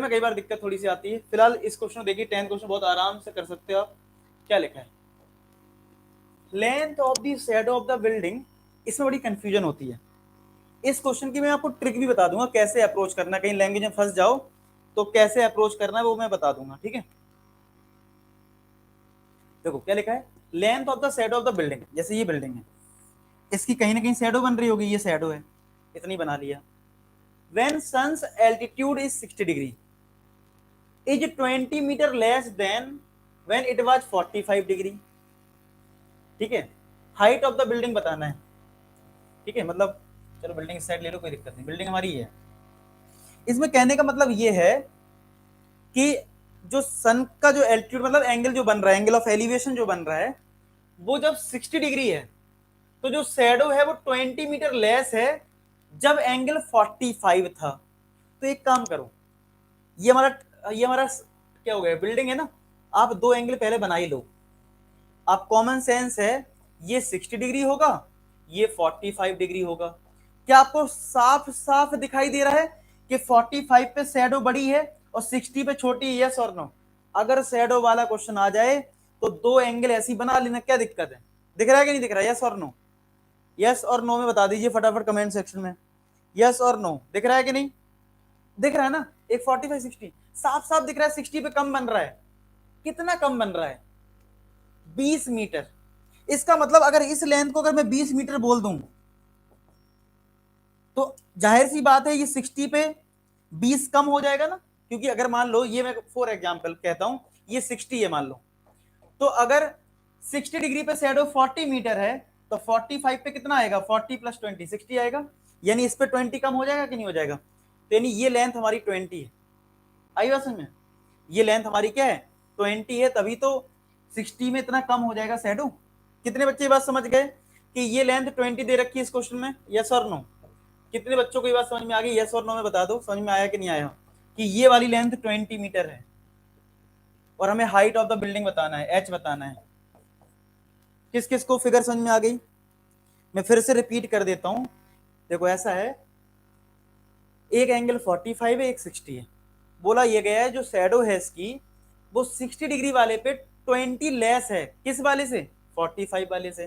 में कई बार दिक्कत थोड़ी सी आती है। फिलहाल इस क्वेश्चन देखिए, 10th क्वेश्चन बहुत आराम से कर सकते हो आप। क्या लिखा है, length of the shadow of the building. इसमें बड़ी कंफ्यूजन होती है। इस क्वेश्चन की मैं आपको ट्रिक भी बता दूंगा, कैसे अप्रोच करना, कहीं लैंग्वेज में फंस जाओ तो कैसे अप्रोच करना है वो मैं बता दूंगा, ठीक है। देखो क्या लिखा है, length of the shadow of the building. जैसे ये बिल्डिंग है, इसकी कहीं ना कहीं शैडो बन रही होगी, ये शैडो है, इतनी बना लिया। When sun's altitude is 60 degree is 20 metre less than when it was 45 degree. ठीक है, हाइट ऑफ द बिल्डिंग बताना है, ठीक है। मतलब चलो बिल्डिंग इस साइड ले लो, कोई दिक्कत नहीं, बिल्डिंग हमारी है। इसमें कहने का मतलब ये है कि जो सन का जो एल्टीट्यूड मतलब एंगल जो बन रहा है, एंगल ऑफ एलिवेशन जो बन रहा है, वो जब 60 डिग्री है तो जो शैडो है वो 20 मीटर लेस है जब एंगल 45 था। तो एक काम करो, ये हमारा क्या हो गया, बिल्डिंग है ना, आप दो एंगल पहले बना ही लो। आप कॉमन सेंस है, ये 60 डिग्री होगा, ये 45 डिग्री होगा। क्या आपको साफ साफ दिखाई दे रहा है कि 45 पे शैडो बड़ी है और 60 पे छोटी है? यस और नो? अगर शैडो वाला क्वेश्चन आ जाए तो दो एंगल ऐसी बना लेना, क्या दिक्कत है? दिख रहा है कि नहीं दिख रहा है? यस और नो? यस और नो में बता दीजिए फटाफट कमेंट सेक्शन में, यस और नो। दिख रहा है कि नहीं दिख रहा है ना? एक 45 60 साफ साफ दिख रहा है, 60 पे कम बन रहा है। कितना कम बन रहा है? 20 मीटर। इसका मतलब अगर इस लेंथ को अगर मैं 20 मीटर बोल दूं तो जाहिर सी बात है ये 60 पे 20 कम हो जाएगा ना। क्योंकि अगर मान लो, ये मैं फॉर एग्जांपल कहता हूं, ये 60 है मान लो, तो अगर 60 डिग्री पे शैडो 40 मीटर है तो 45 पे कितना आएगा? 40 प्लस 20 60 आएगा। यानी इस पे 20 कम हो जाएगा कि नहीं हो जाएगा? तो यानी ये लेंथ हमारी 20 है। आई बात समझ में? ये लेंथ हमारी क्या है? 20 है, तभी तो 60 में इतना कम हो जाएगा शैडो। कितने बच्चे ये बात समझ गए कि ये लेंथ 20 दे रखी है इस क्वेश्चन में? यस और नो? कितने बच्चों को ये बात समझ में आ गई? यस और नो में बता दो, समझ में आया कि नहीं आया कि ये वाली लेंथ 20 मीटर है और हमें हाइट ऑफ द बिल्डिंग बताना है, एच बताना है। किस किस को फिगर समझ में आ गई? मैं फिर से रिपीट कर देता हूं। देखो ऐसा है, एक एंगल 45 है, एक 60 है। बोला ये गया है जो शैडो है इसकी वो 60 डिग्री वाले पे 20 लेस है, किस वाले से? 45 वाले से।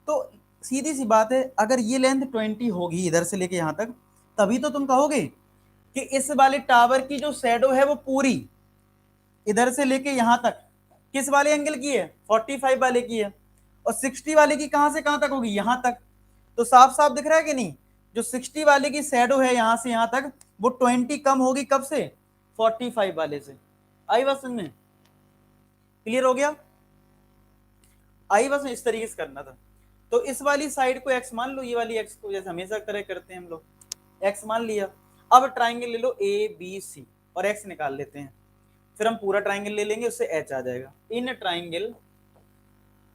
तो सीधी सी बात है, अगर ये लेंथ 20 होगी इधर से लेके यहां तक, तभी तो तुम कहोगे कि इस वाले टावर की जो शैडो है वो पूरी इधर से लेके यहां तक किस वाले एंगल की है? 45 वाले की है। और 60 वाले की कहां से कहां तक होगी? यहां तक। तो साफ साफ दिख रहा है कि नहीं? जो 60 वाले की शैडो है यहां से यहां तक, वो 20 कम होगी कब से? 45 वाले से। आई बात समझ में? क्लियर हो गया? आई बस इस तरीके से करना था। तो इस वाली साइड को एक्स मान लो, ये वाली एक्स को जैसे हमेशा तरह करते हैं हम लोग, एक्स मान लिया। अब ट्राइंगल ले लो ए बी सी और एक्स निकाल लेते हैं, फिर हम पूरा ट्राइंगल ले लेंगे, उससे एच आ जाएगा। In triangle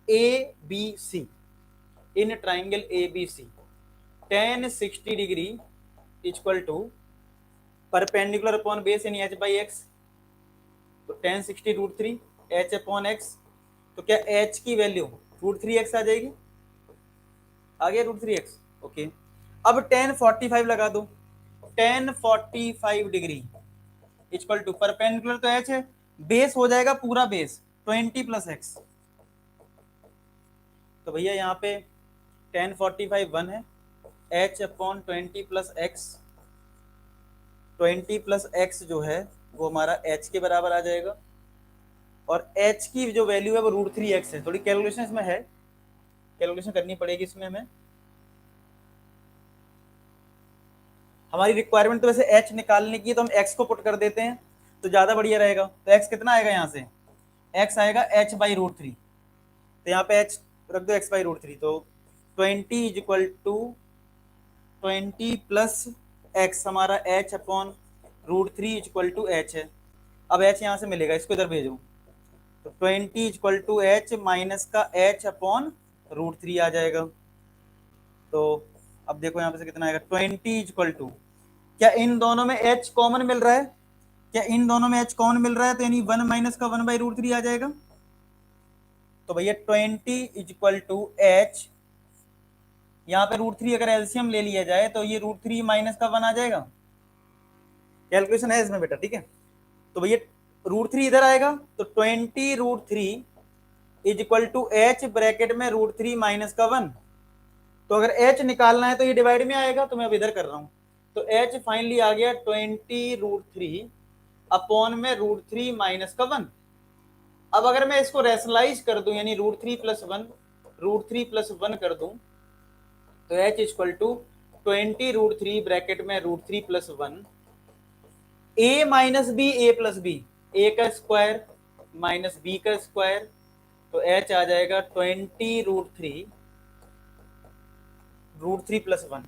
A B C, in triangle A B C tan 60 degree equal to perpendicular upon base यानी एच बाई एक्स। तो tan 60 √3 एच अपॉन एक्स। तो क्या एच की वैल्यू √3x आ जाएगी? आ गया √3x, ओके। अब tan 45 लगा दो, tan 45 degree equal to perpendicular तो h है, बेस हो जाएगा पूरा बेस 20 प्लस x। तो भैया यहाँ पे tan 45 1 है, h upon 20 plus x, 20 plus x जो है वो हमारा h के बराबर आ जाएगा। और h की जो वैल्यू है वो √3x है। थोड़ी कैलकुलेशन इसमें है, कैलकुलेशन करनी पड़ेगी इसमें हमें। हमारी रिक्वायरमेंट तो वैसे h निकालने की, तो हम x को पुट कर देते हैं तो ज्यादा बढ़िया रहेगा। तो x कितना आएगा यहाँ से? x आएगा h बाई √3। तो यहाँ पे h रख दो, x बाई √3। तो 20 is equal to 20 plus x हमारा h upon √3 is equal to h है। अब h यहाँ से मिलेगा, इसको इधर भेजो। तो 20 is equal to h minus का h अपॉन √3 आ जाएगा। तो अब देखो यहाँ पे से कितना आएगा? 20 इज इक्वल टू, क्या इन दोनों में h कॉमन मिल रहा है? क्या इन दोनों में h कॉमन मिल रहा है? तो यानी 1 माइनस का 1 बाई √3 आ जाएगा। तो भैया 20 इज इक्वल टू h, यहाँ पे √3 अगर एलसीएम ले लिया जाए तो ये √3 माइनस का 1 आ जाएगा। कैलकुलेशन है इसमें बेटा, ठीक है। तो भैया √3 इधर आएगा, तो 20√3 is equal to H bracket में √3 माइनस का 1। तो अगर एच निकालना है तो ये डिवाइड में आएगा, तो मैं अब इधर कर रहा हूं। तो एच फाइनली आ गया 20√3 अपॉन में √3 माइनस का 1। अब अगर मैं इसको रैशनलाइज कर दूं, यानी √3 + 1 कर दूं, तो एच इक्वल टू 20√3 ब्रैकेट में √3 + 1 a minus B A plus B, A का स्क्वायर माइनस बी का स्क्वायर, तो एच आ जाएगा 20√3 √3 + 1।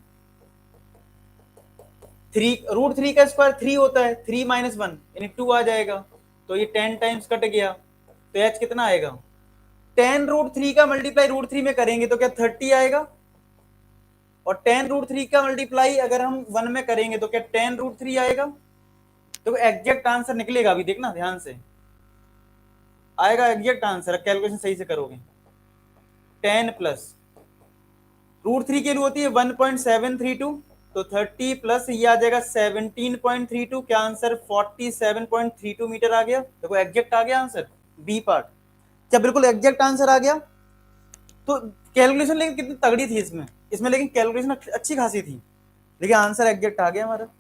3 √3 का स्क्वायर 3 होता है, 3 माइनस 1 यानी 2 आ जाएगा, तो ये 10 टाइम्स कट गया, तो एच कितना आएगा? 10√3 का मल्टीप्लाई √3 में करेंगे तो क्या 30 आएगा, और 10√3 का मल्टीप्लाई अगर हम 1 में करेंगे तो क्या 10√3 आएगा। तो एग्जैक्ट आंसर निकलेगा, अभी देखना ध्यान से, आएगा एग्जैक्ट आंसर, कैलकुलेशन सही से करोगे। 10 प्लस √3 के लिए होती है 1.732, तो 30 प्लस ये आ जाएगा 17.32, क्या आंसर 47.32 मीटर आ गया। देखो एग्जैक्ट आ गया आंसर, बी पार्ट, क्या बिल्कुल एग्जैक्ट आंसर आ गया। तो कैलकुलेशन लेकिन कितनी तगड़ी थी इसमें लेकिन कैलकुलेशन अच्छी खासी थी, लेकिन आंसर एग्जैक्ट आ गया हमारा।